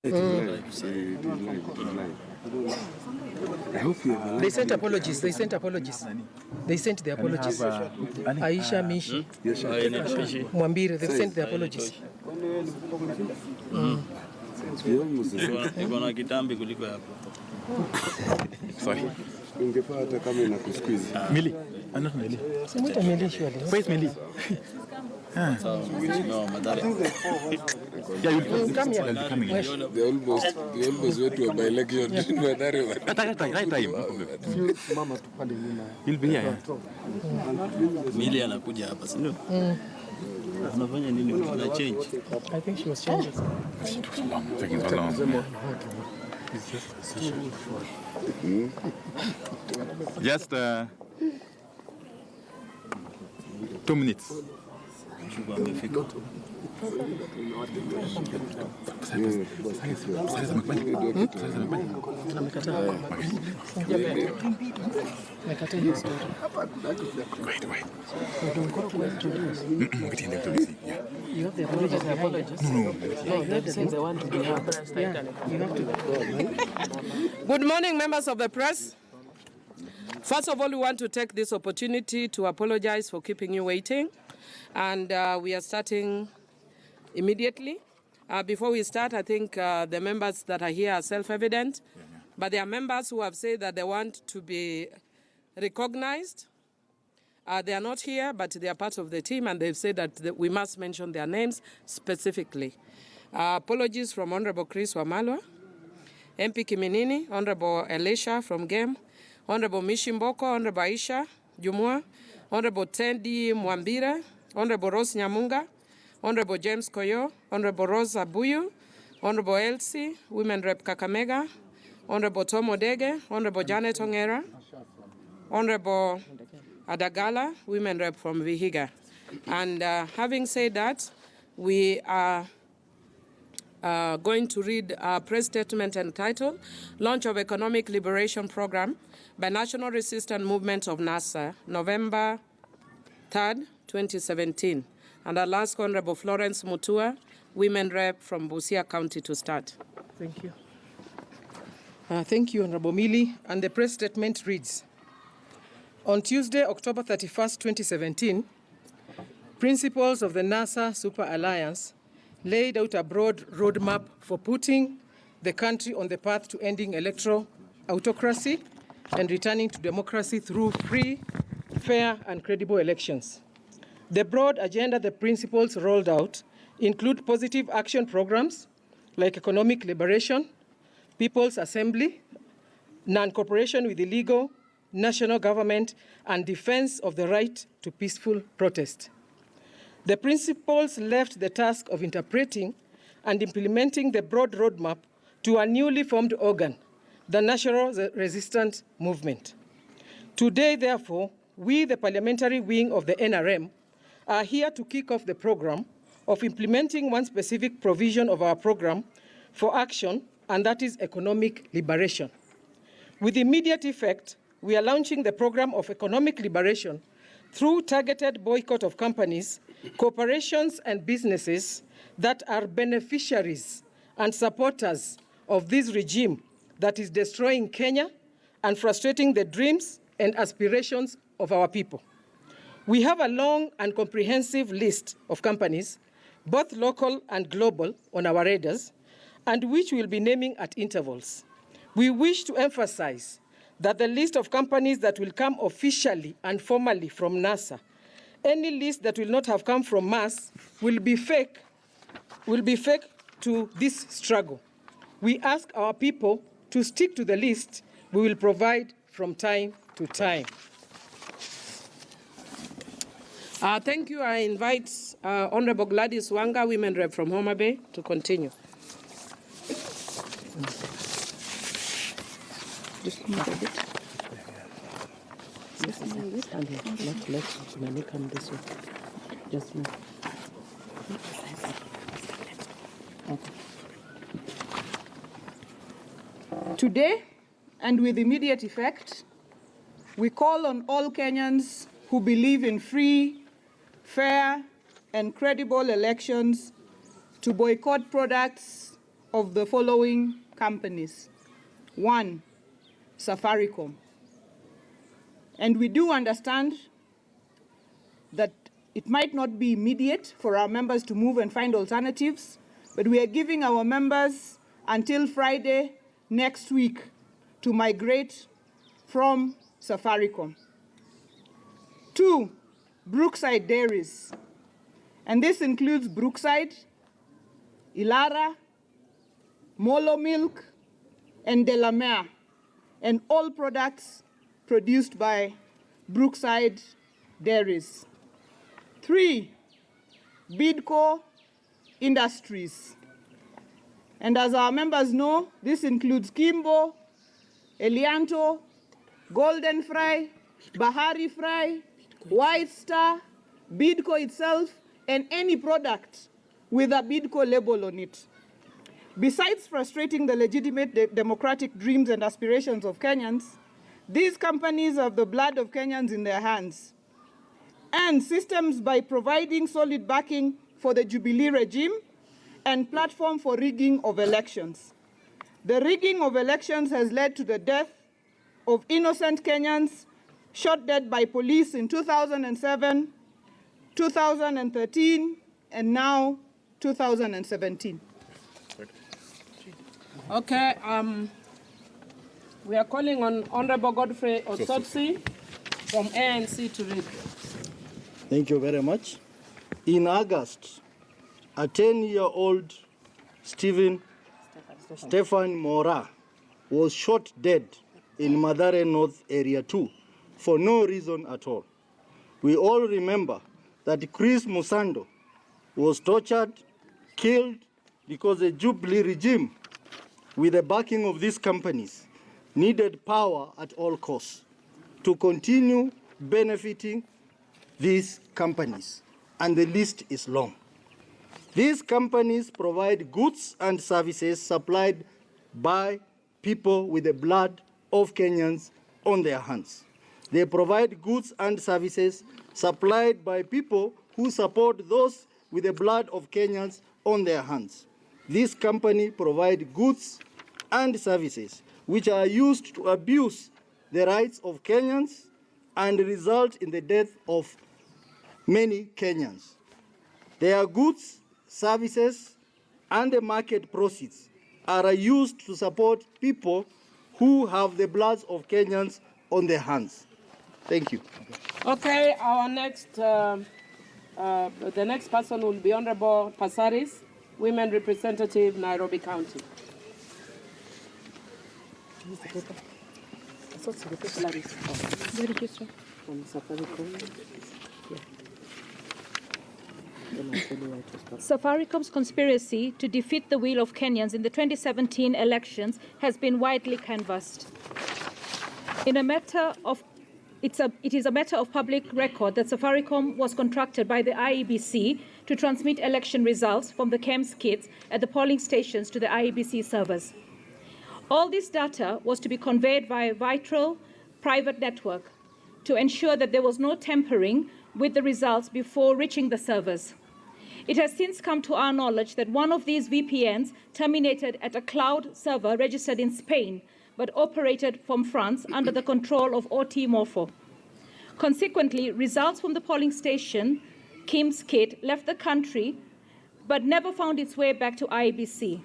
I hope you have They sent apologies. They sent the apologies. Aisha, Mishi, Mwambire, they've sent the apologies. Iko na kitambi kuliko hapo. Sorry. Ungepata kama inakusqueeze. Mili. Ana Mili. Simuita Mili shwali. Where's Mili? No, madare. Yeah, you come here. They almost went to a by-election. Madare. Right time. Mama tupande nyuma. He'll be here. Mili anakuja hapa, si ndio? Unafanya nini? Una change? I think she was changing. Taking so long. Just 2 minutes. You have the apologies. No, they've sent the one to be press. You have to. Good morning, members of the press. First of all, we want to take this opportunity to apologize for keeping you waiting. And we are starting immediately. Before we start, I think the members that are here are self-evident. But there are members who have said that they want to be recognized. They are not here, but they are part of the team, and they've said that we must mention their names specifically. Apologies from Honorable Chris Wamalwa, MP Kiminini, Honorable Elisha from GEM, Honorable Mishimboko, Honorable Aisha Jumua, Honorable Tendi Mwambire, Honorable Rose Nyamunga, Honorable James Koyo, Honorable Rosa Buyu, Honorable Elsie, Women Rep Kakamega, Honorable Tom Odege, Honorable Janet Ongera, Honorable Adagala, Women Rep from Vihiga. And having said that, we are going to read a press statement entitled Launch of Economic Liberation Program by National Resistance Movement of NASA, November 3rd, 2017. And I'll ask Honorable Florence Mutua, Women Rep from Busia County, to start. Thank you. Thank you, Honorable Mili. And the press statement reads, on Tuesday, October 31st, 2017, principals of the NASA Super Alliance laid out a broad roadmap for putting the country on the path to ending electoral autocracy and returning to democracy through free, fair, and credible elections. The broad agenda the principals rolled out include positive action programs like economic liberation, people's assembly, non-cooperation with illegal national government, and defense of the right to peaceful protest. The principals left the task of interpreting and implementing the broad roadmap to a newly formed organ, the National Resistance Movement. Today, therefore, we, the parliamentary wing of the NRM, are here to kick off the program of implementing one specific provision of our program for action, and that is economic liberation. With immediate effect, we are launching the program of economic liberation through targeted boycott of companies, corporations, and businesses that are beneficiaries and supporters of this regime that is destroying Kenya and frustrating the dreams and aspirations of our people. We have a long and comprehensive list of companies, both local and global, on our radars, and which we'll be naming at intervals. We wish to emphasize that the list of companies that will come officially and formally from NASA, any list that will not have come from us, will be fake to this struggle. We ask our people to stick to the list we will provide from time to time. Thank you. I invite Honorable Gladys Wanga, Women Rep from Homa Bay, to continue. Just come a bit. Let me come this way. Just move. Okay. Today, and with immediate effect, we call on all Kenyans who believe in free, fair, and credible elections to boycott products, of the following companies. 1, Safaricom. And we do understand that it might not be immediate for our members to move and find alternatives, but we are giving our members until Friday next week to migrate from Safaricom. 2, Brookside Dairies. And this includes Brookside, Ilara, Molo Milk, and Delamere, and all products produced by Brookside Dairies. 3, Bidco Industries. And as our members know, this includes Kimbo, Elianto, Golden Fry, Bahari Fry, White Star, Bidco itself, and any product with a Bidco label on it. Besides frustrating the legitimate democratic dreams and aspirations of Kenyans, these companies have the blood of Kenyans in their hands, and systems by providing solid backing for the Jubilee regime and platform for rigging of elections. The rigging of elections has led to the death of innocent Kenyans shot dead by police in 2007, 2013, and now 2017. Okay, we are calling on Honorable Godfrey Osotsi from ANC to read. Thank you very much. In August, a 10-year-old Stephen Mora was shot dead in Mathare North Area 2 for no reason at all. We all remember that Chris Musando was tortured, killed, because the Jubilee regime, with the backing of these companies, needed power at all costs to continue benefiting these companies, and the list is long. These companies provide goods and services supplied by people with the blood of Kenyans on their hands. They provide goods and services supplied by people who support those with the blood of Kenyans on their hands. This company provides goods and services which are used to abuse the rights of Kenyans and result in the death of many Kenyans. Their goods, services, and the market proceeds are used to support people who have the bloods of Kenyans on their hands. Thank you. Okay, our next, the next person will be Honorable Pasaris, Women Representative, Nairobi County. Safaricom's conspiracy to defeat the will of Kenyans in the 2017 elections has been widely canvassed. It is a matter of public record that Safaricom was contracted by the IEBC to transmit election results from the KEMS kits at the polling stations to the IEBC servers. All this data was to be conveyed via a vital private network to ensure that there was no tampering with the results before reaching the servers. It has since come to our knowledge that one of these VPNs terminated at a cloud server registered in Spain, but operated from France under the control of OT Morpho. Consequently, results from the polling station, KEMS kit, left the country, but never found its way back to IEBC.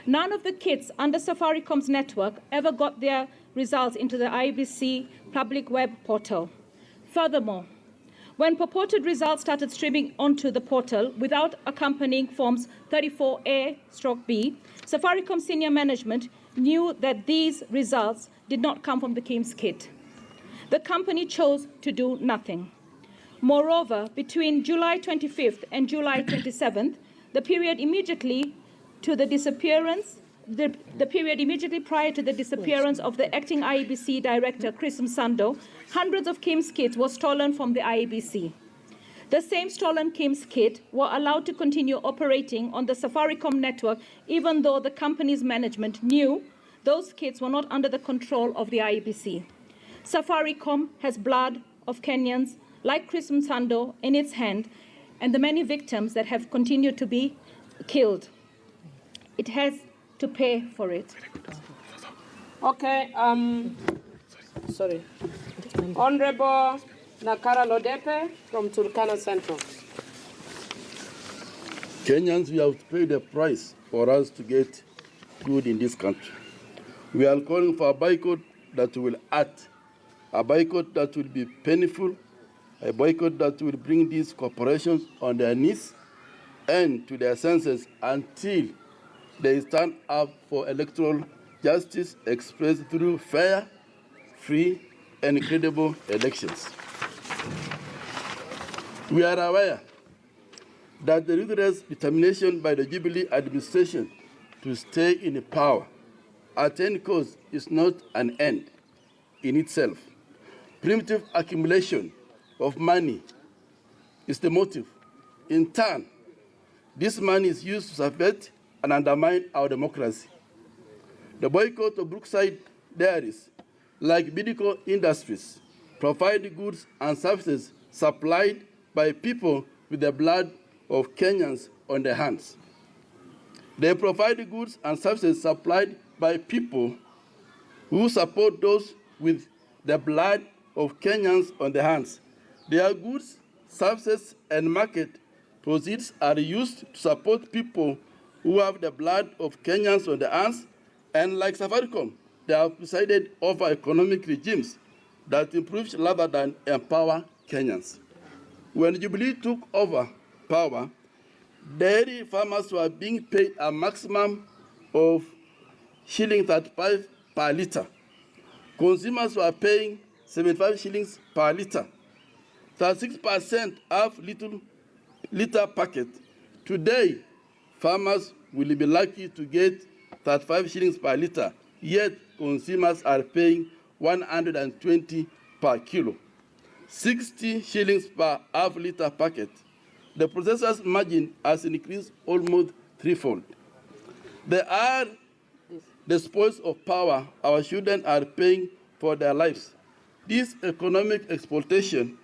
None of the kits under Safaricom's network ever got their results into the IEBC public web portal. Furthermore, when purported results started streaming onto the portal without accompanying forms 34A/B, Safaricom senior management knew that these results did not come from the KEMS kit. The company chose to do nothing. Moreover, between July 25th and July 27th, the period immediately prior to the disappearance of the acting IEBC director, Chris Msando, hundreds of KEMS kits were stolen from the IEBC. The same stolen KEMS kit were allowed to continue operating on the Safaricom network, even though the company's management knew those kits were not under the control of the IEBC. Safaricom has blood of Kenyans like Chris Msando in its hand, and the many victims that have continued to be killed. It has to pay for it. Okay, sorry. Honorable Nakara Lodepe from Turkana Central. Kenyans, we have to pay the price for us to get food in this country. We are calling for a boycott that will act, a boycott that will be painful, a boycott that will bring these corporations on their knees and to their senses until they stand up for electoral justice expressed through fair, free, and credible elections. We are aware that the ruthless determination by the Jubilee administration to stay in power at any cost is not an end in itself. Primitive accumulation of money is the motive. In turn, this money is used to subvert and undermine our democracy. The boycott of Brookside dairies, like medical industries, provide goods and services supplied by people with the blood of Kenyans on their hands. They provide goods and services supplied by people who support those with the blood of Kenyans on their hands. Their goods, services, and market proceeds are used to support people who have the blood of Kenyans on their hands, and like Safaricom, they have presided over economic regimes that improve rather than empower Kenyans. When Jubilee took over power, dairy farmers were being paid a maximum of shilling 35 per litre. Consumers were paying 75 shillings per litre. 36% of liter packet. Today, farmers will be lucky to get 35 shillings per litre, yet consumers are paying 120 per kilo. 60 shillings per half-litre packet. The processor's margin has increased almost threefold. They are the spoils of power our children are paying for their lives. This economic exploitation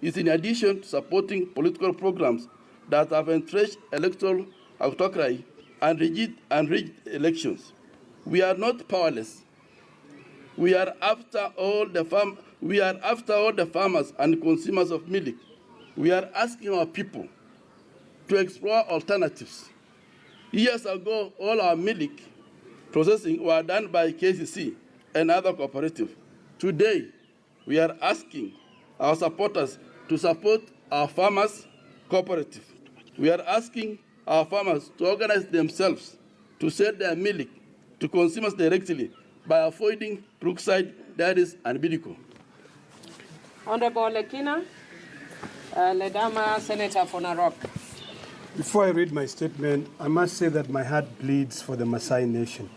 is in addition to supporting political programs that have entrenched electoral autocracy and rigged elections. We are not powerless. We are after all the farmers and consumers of milk. We are asking our people to explore alternatives. Years ago, all our milk processing were done by KCC and other cooperatives. Today, we are asking our supporters to support our farmers' cooperative. We are asking our farmers to organize themselves to sell their milk to consumers directly by avoiding Brookside dairies and Bidiko. Honorable Lekina, Ledama, Senator for Narok. Before I read my statement, I must say that my heart bleeds for the Maasai Nation.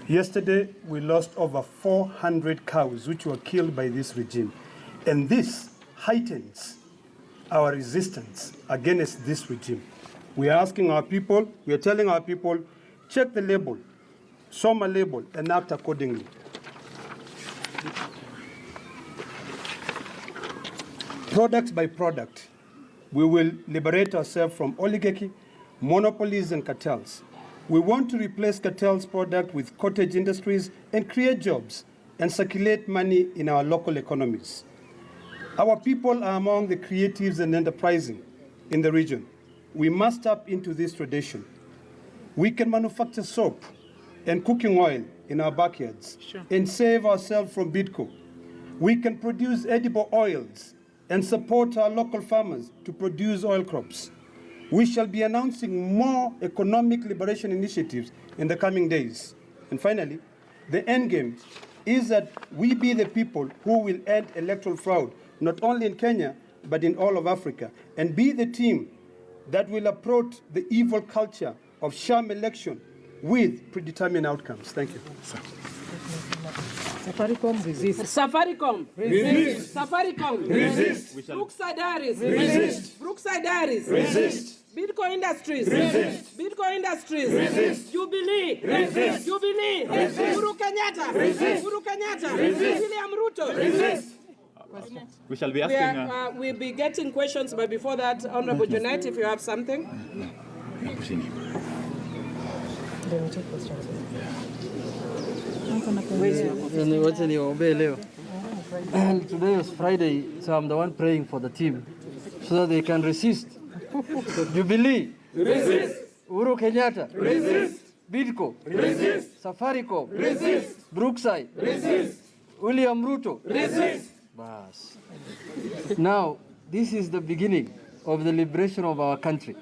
Yesterday, we lost over 400 cows which were killed by this regime. And this heightens our resistance against this regime. We are asking our people, we are telling our people, check the label, SOMA label, and act accordingly. Product by product, we will liberate ourselves from oligarchy, monopolies, and cartels. We want to replace cartels' product with cottage industries and create jobs and circulate money in our local economies. Our people are among the creatives and enterprising in the region. We must tap into this tradition. We can manufacture soap and cooking oil in our backyards and save ourselves from Bidco. We can produce edible oils and support our local farmers to produce oil crops. We shall be announcing more economic liberation initiatives in the coming days. And finally, the end game is that we be the people who will end electoral fraud, not only in Kenya, but in all of Africa, and be the team that will approach the evil culture of sham election with predetermined outcomes. Thank you. Safaricom resist. Safaricom resist. Safaricom resist. Brookside Dairies resist. Brookside Dairies resist. Bidco Industries resist. Bidco Industries resist. Jubilee resist. Jubilee resist. Uhuru Kenyatta resist. Uhuru Kenyatta resist. William Ruto resist. We shall be asking. We'll be getting questions, but before that, Honorable Junaid, if you have something. Today is Friday, so I'm the one praying for the team so that they can resist. Jubilee. Resist. Uhuru Kenyatta. Resist. Bidco. Resist. Safaricom. Resist. Brookside. Resist. William Ruto. Resist. Bas. Now, this is the beginning of the liberation of our country.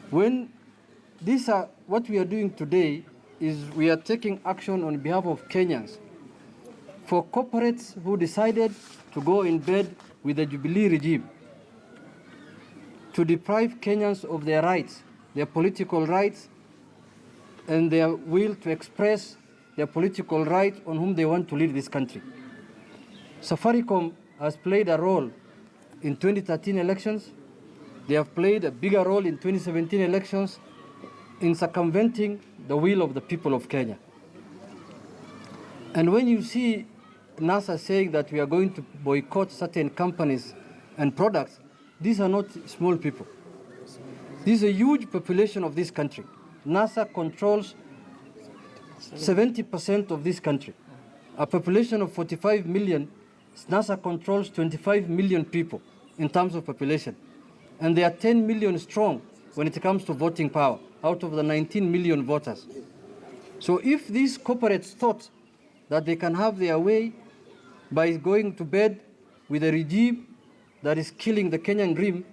When these are what we are doing today is we are taking action on behalf of Kenyans for corporates who decided to go in bed with the Jubilee regime to deprive Kenyans of their rights, their political rights, and their will to express their political rights on whom they want to lead this country. Safaricom has played a role in 2013 elections. They have played a bigger role in 2017 elections in circumventing the will of the people of Kenya. And when you see NASA saying that we are going to boycott certain companies and products, these are not small people. This is a huge population of this country. NASA controls 70% of this country. A population of 45 million, NASA controls 25 million people in terms of population. And they are 10 million strong when it comes to voting power, out of the 19 million voters. So if these corporates thought that they can have their way by going to bed with a regime that is killing the Kenyan dream,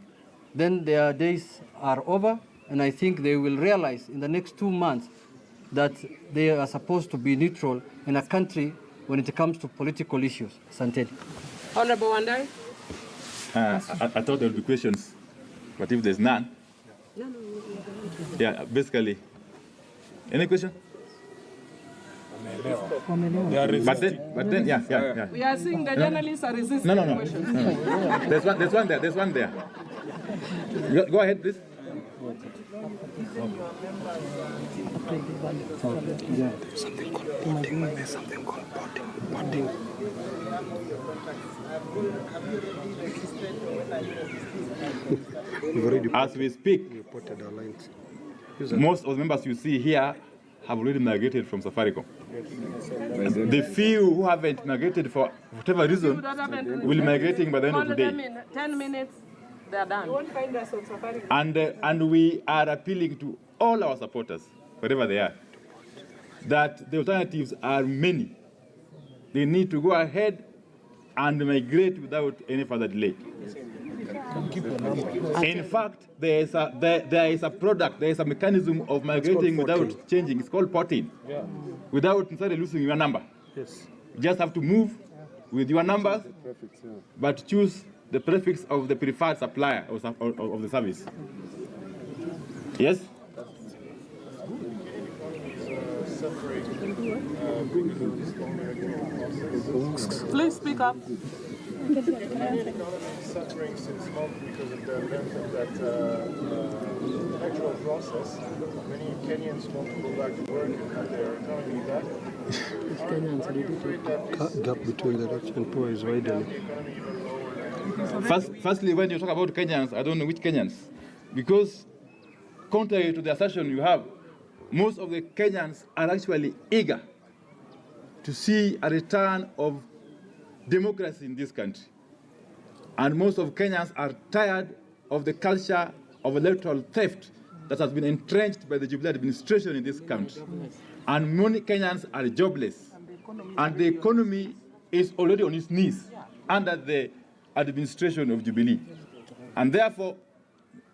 then their days are over, and I think they will realize in the next 2 months that they are supposed to be neutral in a country when it comes to political issues. Asante. Honorable Wandai. I thought there would be questions, but if there's none, yeah, basically, any question? But then, yeah. We are seeing the journalists are resisting No. questions. No. There's one there. Go ahead, please. There's something called bonding. As we speak, most of the members you see here have already migrated from Safaricom. The few who haven't migrated for whatever reason will be migrating by the end of the day. 10 minutes, they're done. You won't find us on Safaricom. And we are appealing to all our supporters, wherever they are, that the alternatives are many. They need to go ahead and migrate without any further delay. In fact, there is a product, there is a mechanism of migrating without changing. It's called porting. Yeah. Without necessarily losing your number. Yes. You just have to move with your numbers, but choose the prefix of the preferred supplier of the service. Yes? Please speak up. Suffering since months because of the length of that electoral process. Many Kenyans want to go back to work and have their economy back. Gap between the rich and poor is widening. Firstly, when you talk about Kenyans, I don't know which Kenyans, because contrary to the assertion you have, most of the Kenyans are actually eager to see a return of democracy in this country. And most of Kenyans are tired of the culture of electoral theft that has been entrenched by the Jubilee administration in this country. And many Kenyans are jobless. And the economy is already on its knees under the administration of Jubilee. And therefore,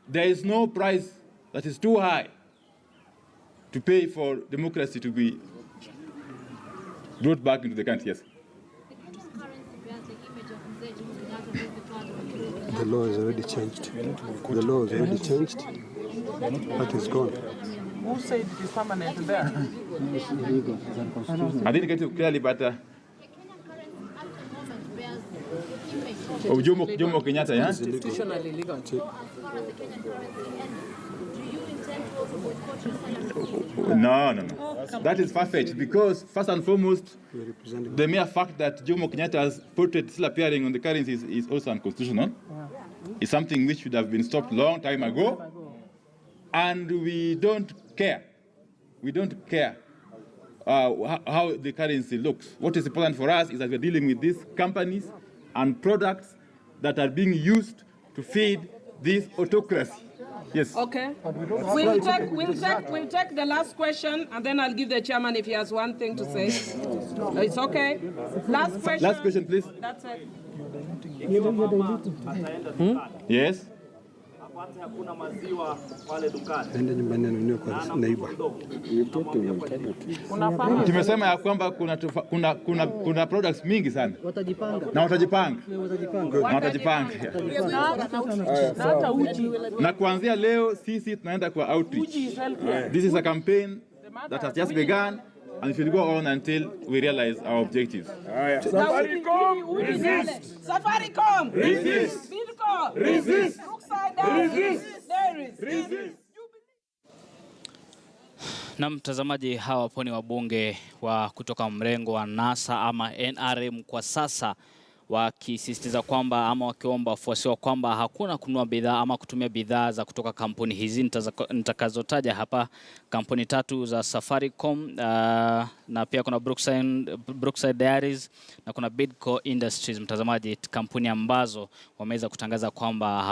there is no price that is too high to pay for democracy to be brought back into the country. Yes. The law has already changed. The law has already changed. That is gone. Who said it is permanent there? I didn't get it clearly, but Jomo Kenyatta, yeah? Constitutionally legal. No. That is far-fetched because, first and foremost, the mere fact that Jomo Kenyatta's portrait still appearing on the currency is also unconstitutional. It's something which should have been stopped long time ago. And we don't care we don't care how the currency looks. What is important for us is that we're dealing with these companies and products that are being used to feed this autocracy. Yes. Okay. We'll take the last question, and then I'll give the chairman if he has one thing to say. It's okay. Last question. Last question, please. That's it. Yes. Tumesema ya kwamba kuna products mingi sana. Watajipanga. Na kuanzia leo sisi tunaenda kwa outreach. This is a campaign that has just begun and it will go on until we realize our objectives. Safaricom, resist. Safaricom, resist. Bidco, resist. Na mtazamaji, hawa hapo ni wabunge wa kutoka mrengo wa NASA ama NRM kwa sasa, wakisisitiza kwamba ama wakiomba wafuasi wao kwamba hakuna kununua bidhaa ama kutumia bidhaa za kutoka kampuni hizi nitakazotaja hapa, kampuni 3 za Safaricom, na pia kuna Brookside Dairies na kuna Bidco Industries, mtazamaji, kampuni ambazo wameweza kutangaza kwamba